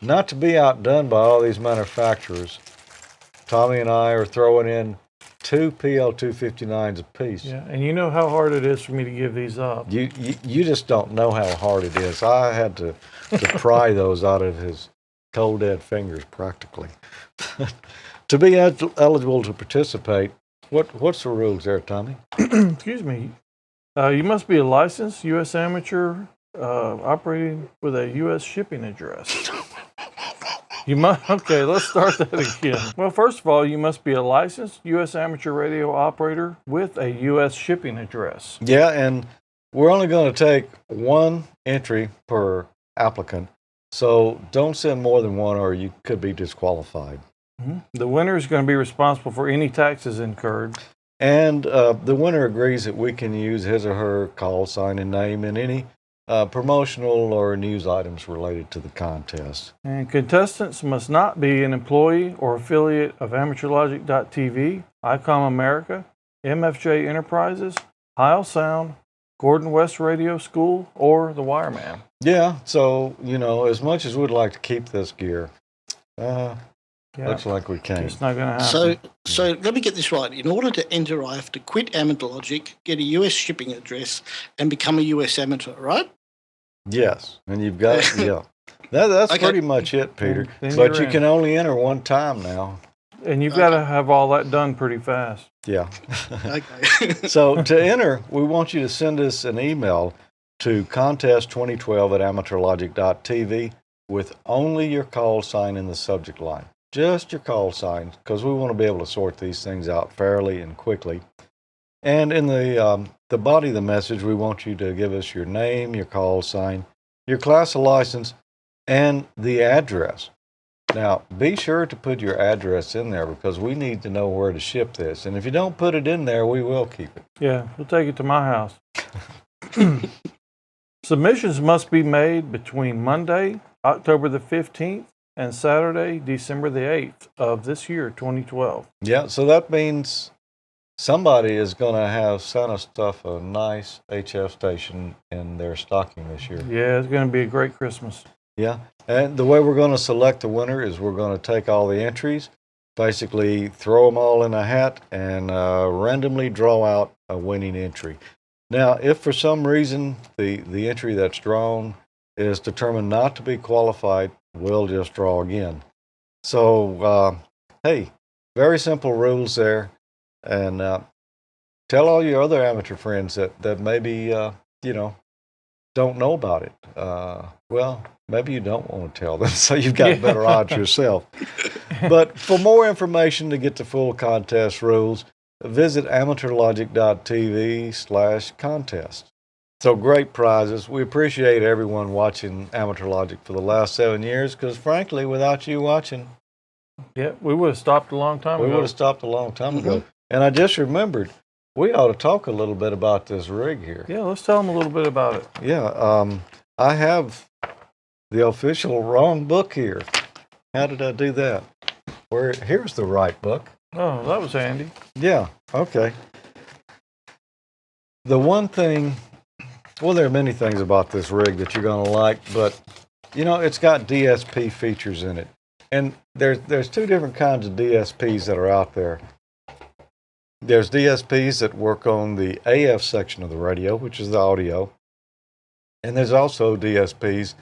not to be outdone by all these manufacturers, Tommy and I are throwing in 2 PL259s apiece. Yeah, and you know how hard it is for me to give these up. You just don't know how hard it is. I had to pry those out of his cold dead fingers practically. To be eligible to participate, what's the rules there, Tommy? Excuse me. You must be a licensed U.S. amateur operating with a U.S. shipping address. You must. Okay, let's start that again. Well, first of all, you must be a licensed U.S. amateur radio operator with a U.S. shipping address. Yeah, and we're only going to take one entry per applicant, so don't send more than one or you could be disqualified. Mm-hmm. The winner is going to be responsible for any taxes incurred. And the winner agrees that we can use his or her call sign and name in any promotional or news items related to the contest. And contestants must not be an employee or affiliate of AmateurLogic.tv, ICOM America, MFJ Enterprises, Heil Sound, Gordon West Radio School or the Wireman. Yeah, so, as much as we'd like to keep this gear, looks like we can't. It's not going to happen. So let me get this right. In order to enter, I have to quit Amateur Logic, get a US shipping address, and become a US amateur, right? Yes, and you've got, that's Okay. pretty much it, Peter. Then But you're you in. can only enter one time now. And you've got to have all that done pretty fast. Yeah. Okay. So to enter, we want you to send us an email to contest2012@amateurlogic.tv with only your call sign in the subject line. Just your call sign, because we want to be able to sort these things out fairly and quickly. And in the body of the message, we want you to give us your name, your call sign, your class of license, and the address. Now, be sure to put your address in there because we need to know where to ship this. And if you don't put it in there, we will keep it. Yeah, we'll take it to my house. Submissions must be made between Monday, October the 15th, and Saturday, December the 8th of this year, 2012. Yeah, so that means somebody is going to have sent us stuff a nice HF station in their stocking this year. Yeah, it's going to be a great Christmas. Yeah, and the way we're going to select the winner is we're going to take all the entries, basically throw them all in a hat, and randomly draw out a winning entry. Now, if for some reason the entry that's drawn is determined not to be qualified, we'll just draw again. So, hey, very simple rules there. And tell all your other amateur friends that maybe, don't know about it. Well, maybe you don't want to tell them, so you've got better odds yourself. But for more information to get the full contest rules, visit amateurlogic.tv/contest. So great prizes. We appreciate everyone watching Amateur Logic for the last 7 years because, frankly, without you watching, Yeah, we would have stopped a long time we ago. would have stopped a long time ago. And I just remembered, we ought to talk a little bit about this rig here. Yeah, let's tell them a little bit about it. Yeah, I have the official wrong book here. How did I do that? Here's the right book. Oh, that was handy. Yeah, okay. The one thing, well, there are many things about this rig that you're going to like, but, it's got DSP features in it. And there's two different kinds of DSPs that are out there. There's DSPs that work on the AF section of the radio, which is the audio. And there's also DSPs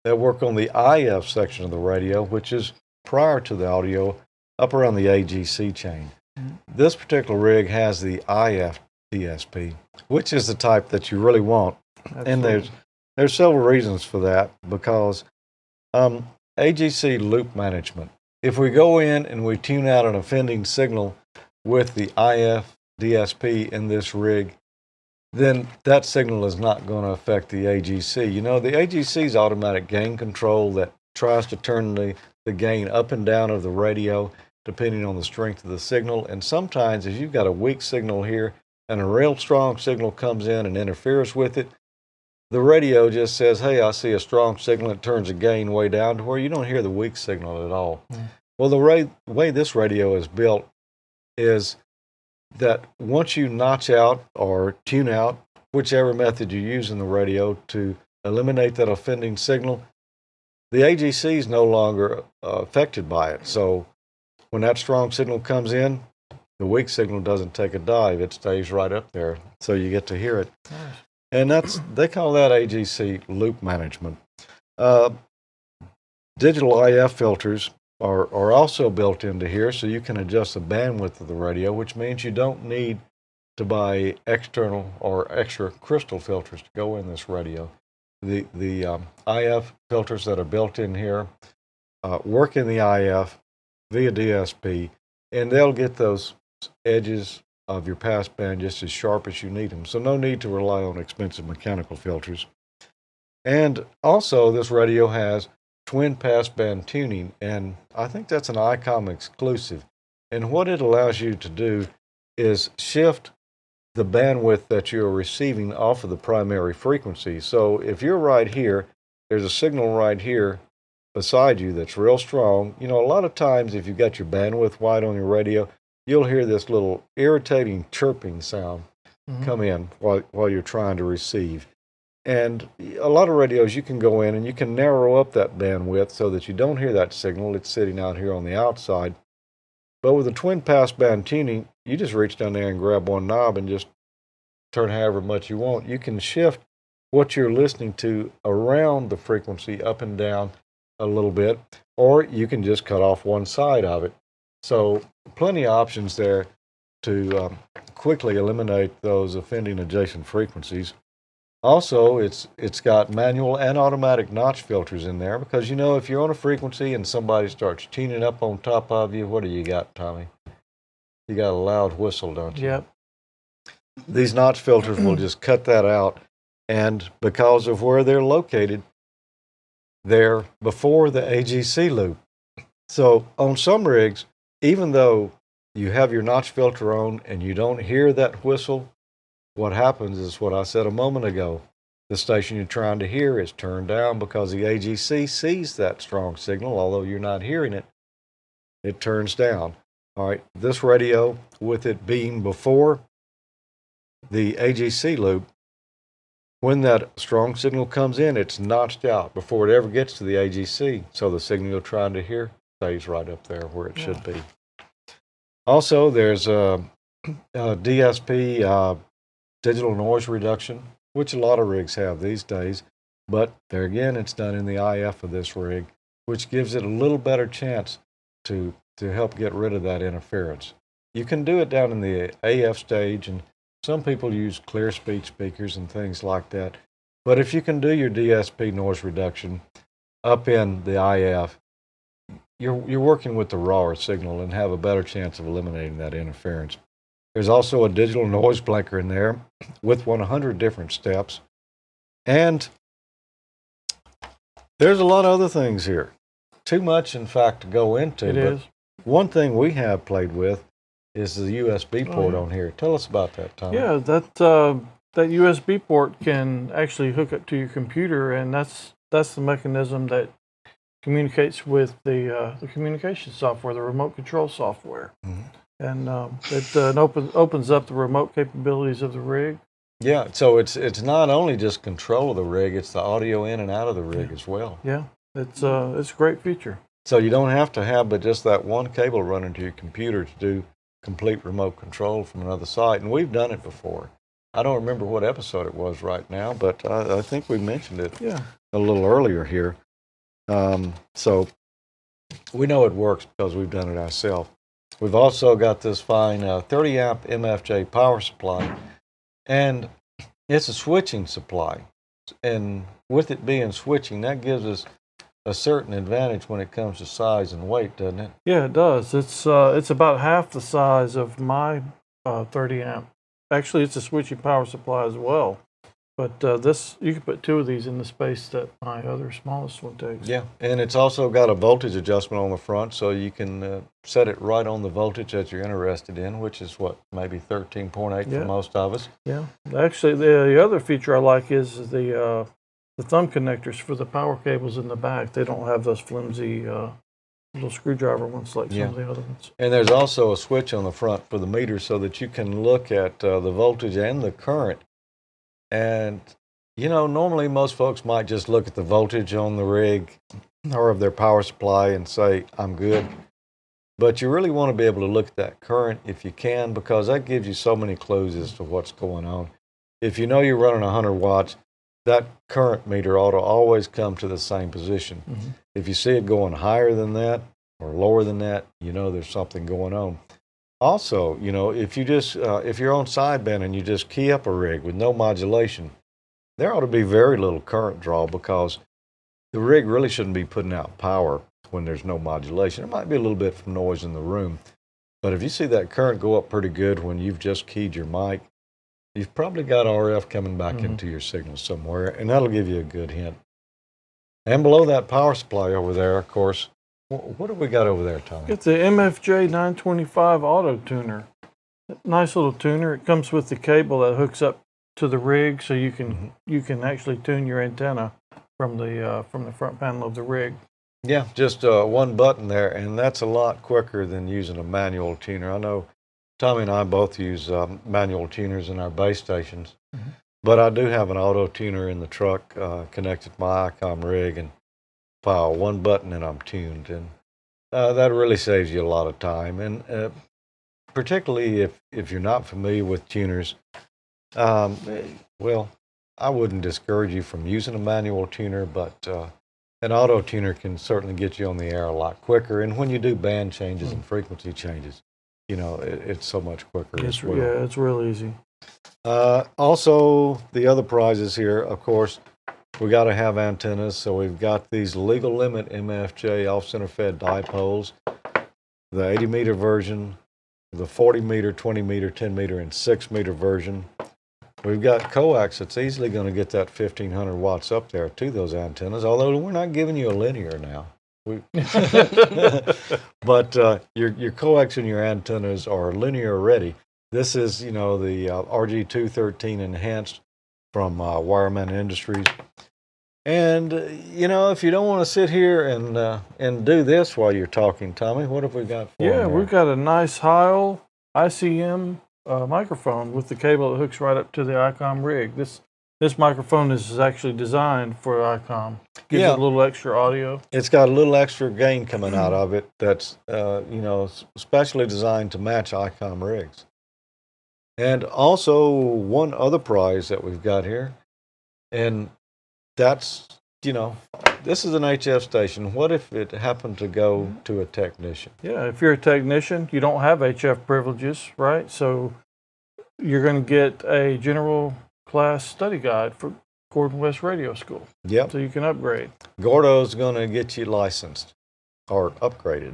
that work on the IF section of the radio, which is prior to the audio, up around the AGC chain. This particular rig has the IF DSP, which is the type that you really want. And there's several reasons for that, because AGC loop management. If we go in and we tune out an offending signal with the IF DSP in this rig, then that signal is not going to affect the AGC. The AGC's automatic gain control that tries to turn the gain up and down of the radio depending on the strength of the signal. And sometimes if you've got a weak signal here and a real strong signal comes in and interferes with it, the radio just says, hey, I see a strong signal. It turns the gain way down to where you don't hear the weak signal at all. Well, the way this radio is built is that once you notch out or tune out, whichever method you use in the radio to eliminate that offending signal, the AGC is no longer affected by it. So when that strong signal comes in, the weak signal doesn't take a dive. It stays right up there, so you get to hear it. Nice. And they call that AGC loop management. Digital IF filters are also built into here, so you can adjust the bandwidth of the radio, which means you don't need to buy external or extra crystal filters to go in this radio. The IF filters that are built in here work in the IF via DSP, and they'll get those edges of your passband just as sharp as you need them. So no need to rely on expensive mechanical filters. And also, this radio has twin passband tuning, and I think that's an ICOM exclusive. And what it allows you to do is shift the bandwidth that you're receiving off of the primary frequency. So if you're right here, there's a signal right here beside you that's real strong. A lot of times if you've got your bandwidth wide on your radio, you'll hear this little irritating chirping sound. come in while you're trying to receive. And a lot of radios, you can go in and you can narrow up that bandwidth so that you don't hear that signal. It's sitting out here on the outside. But with a twin passband tuning, you just reach down there and grab one knob and just turn however much you want. You can shift what you're listening to around the frequency up and down a little bit, or you can just cut off one side of it. So plenty of options there to quickly eliminate those offending adjacent frequencies. Also, it's got manual and automatic notch filters in there because, if you're on a frequency and somebody starts tuning up on top of you, what do you got, Tommy? You got a loud whistle, don't you? Yep. These notch filters will just cut that out, and because of where they're located, they're before the AGC loop. So on some rigs, even though you have your notch filter on and you don't hear that whistle, what happens is what I said a moment ago. The station you're trying to hear is turned down because the AGC sees that strong signal, although you're not hearing it. It turns down. All right, this radio, with it being before the AGC loop, when that strong signal comes in, it's notched out before it ever gets to the AGC. So the signal you're trying to hear stays right up there where it should be. Also, there's a DSP, digital noise reduction, which a lot of rigs have these days. But there again, it's done in the IF of this rig, which gives it a little better chance to help get rid of that interference. You can do it down in the AF stage, and some people use clear speech speakers and things like that. But if you can do your DSP noise reduction up in the IF, you're working with the rawer signal and have a better chance of eliminating that interference. There's also a digital noise blanker in there with 100 different steps. And there's a lot of other things here. Too much, in fact, to go into. It is. One thing we have played with is the USB port on here. Tell us about that, Tom. Yeah, that USB port can actually hook up to your computer, and that's the mechanism that communicates with the communication software, the remote control software. Mm-hmm. And it opens up the remote capabilities of the rig. Yeah, so it's not only just control of the rig, it's the audio in and out of the rig as well. Yeah, it's a great feature. So you don't have to have but just that one cable running to your computer to do complete remote control from another site, and we've done it before. I don't remember what episode it was right now, but I think we mentioned it a little earlier here. So we know it works because we've done it ourselves. We've also got this fine 30 amp MFJ power supply, and it's a switching supply. And with it being switching, that gives us a certain advantage when it comes to size and weight, doesn't it? Yeah, it does. It's about half the size of my 30 amp. Actually, it's a switching power supply as well. But this, you can put two of these in the space that my other smallest one takes. Yeah, and it's also got a voltage adjustment on the front, so you can set it right on the voltage that you're interested in, which is what, maybe 13.8 for most of us. Yeah, actually, the other feature I like is the thumb connectors for the power cables in the back. They don't have those flimsy little screwdriver ones like some of the other ones. And there's also a switch on the front for the meter so that you can look at the voltage and the current. And, normally most folks might just look at the voltage on the rig or of their power supply and say, I'm good. But you really want to be able to look at that current if you can, because that gives you so many clues as to what's going on. If you know you're running 100 watts, that current meter ought to always come to the same position. Mm-hmm. If you see it going higher than that or lower than that, there's something going on. Also, if you just if you're on sideband and you just key up a rig with no modulation, there ought to be very little current draw because the rig really shouldn't be putting out power when there's no modulation. There might be a little bit from noise in the room, but if you see that current go up pretty good when you've just keyed your mic, you've probably got RF coming back into your signal somewhere, and that'll give you a good hint. And below that power supply over there, of course, what do we got over there, Tommy? It's a MFJ 925 auto tuner. Nice little tuner. It comes with the cable that hooks up to the rig, so you can actually tune your antenna from the front panel of the rig. Yeah, just one button there, and that's a lot quicker than using a manual tuner. I know Tommy and I both use manual tuners in our base stations, but I do have an auto tuner in the truck connected to my ICOM rig, and file one button and I'm tuned, and that really saves you a lot of time. And particularly if you're not familiar with tuners, well, I wouldn't discourage you from using a manual tuner, but an auto tuner can certainly get you on the air a lot quicker. And when you do band changes and frequency changes, you know, it's so much quicker as well. Yeah, it's real easy. Also, the other prizes here, of course, we got to have antennas. So we've got these legal limit MFJ off-center fed dipoles, the 80-meter version, the 40-meter, 20-meter, 10-meter, and 6-meter version. We've got coax that's easily going to get that 1,500 watts up there to those antennas, although we're not giving you a linear now. But your coax and your antennas are linear ready. This is, you know, the RG213 enhanced from Wireman Industries. And, you know, if you don't want to sit here and do this while you're talking, Tommy, what have we got for you? Yeah, we've got a nice Heil ICM microphone with the cable that hooks right up to the ICOM rig. This microphone is actually designed for ICOM. Gives it a little extra audio. It's got a little extra gain coming out of it that's, you know, specially designed to match ICOM rigs. And also one other prize that we've got here, and that's, you know, this is an HF station. What if it happened to go to a technician? Yeah, if you're a technician, you don't have HF privileges, right? So you're going to get a general class study guide for Gordon West Radio School. Yep. So you can upgrade. Gordo's going to get you licensed or upgraded.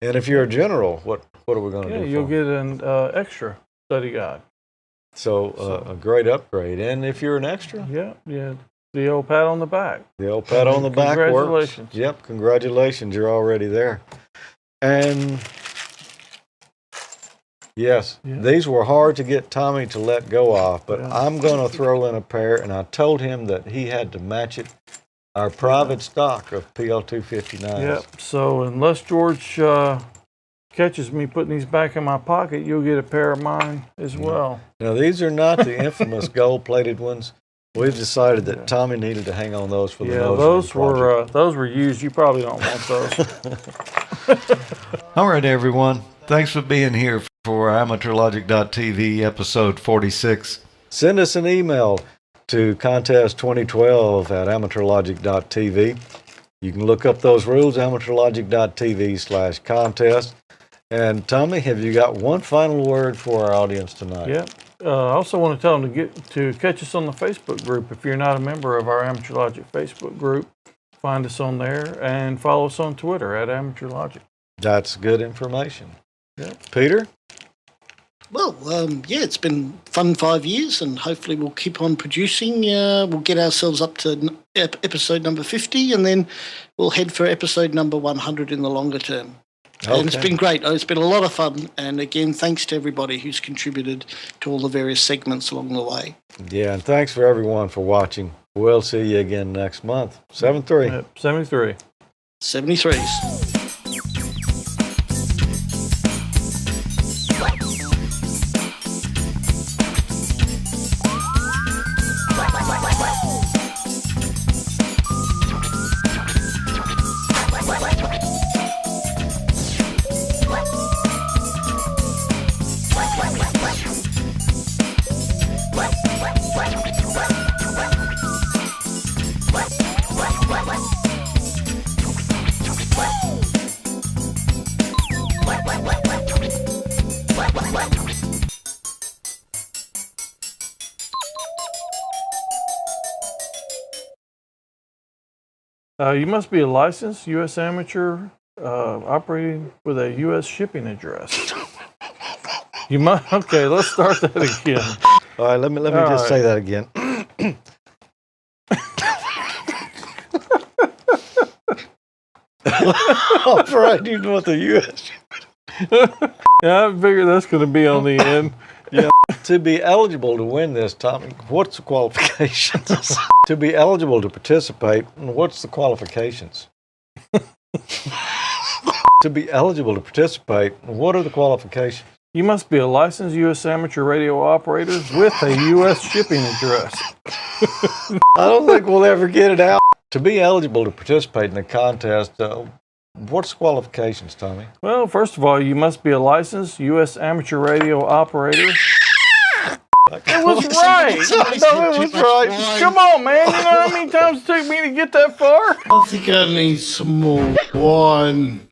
And if you're a general, what are we going to do? Yeah, you'll get an extra study guide. So a great upgrade. And if you're an extra? Yeah. The old pat on the back. The old pat on the back works. Congratulations. Yep, congratulations. You're already there. And yes, these were hard to get Tommy to let go of, but I'm going to throw in a pair, and I told him that he had to match it, our private stock of PL259s. Yep, so unless George catches me putting these back in my pocket, you'll get a pair of mine as well. Now, these are not the infamous gold-plated ones. We've decided that Tommy needed to hang on those for the those were used. You probably don't want those. All right, everyone. Thanks for being here for AmateurLogic.tv episode 46. Send us an email to contest2012@AmateurLogic.tv. You can look up those rules, AmateurLogic.tv/contest. And Tommy, have you got one final word for our audience tonight? Yeah. I also want to tell them to catch us on the Facebook group. If you're not a member of our Amateur Logic Facebook group, find us on there and follow us on Twitter at Amateur Logic. That's good information. Yeah. Peter? Well, it's been fun 5 years, and hopefully we'll keep on producing. We'll get ourselves up to episode number 50, and then we'll head for episode number 100 in the longer term. Okay. And it's been great. It's been a lot of fun. And again, thanks to everybody who's contributed to all the various segments along the way. Yeah, and thanks for everyone for watching. We'll see you again next month. 73. 73. 73s. You must be a licensed U.S. amateur operating with a U.S. shipping address. You must. Okay, let's start that again. All right, let me just say that again. Operating with the U.S. Yeah, I figure that's going to be on the end. Yeah. To be eligible to win this, Tommy, what's the qualifications? To be eligible to participate, what's the qualifications? To be eligible to participate, what are the qualifications? You must be a licensed U.S. amateur radio operator with a U.S. shipping address. I don't think we'll ever get it out. To be eligible to participate in the contest, what's the qualifications, Tommy? Well, first of all, you must be a licensed U.S. amateur radio operator. It was right. No, it was right. Come on, man. You know how many times it took me to get that far? I think I need some more wine.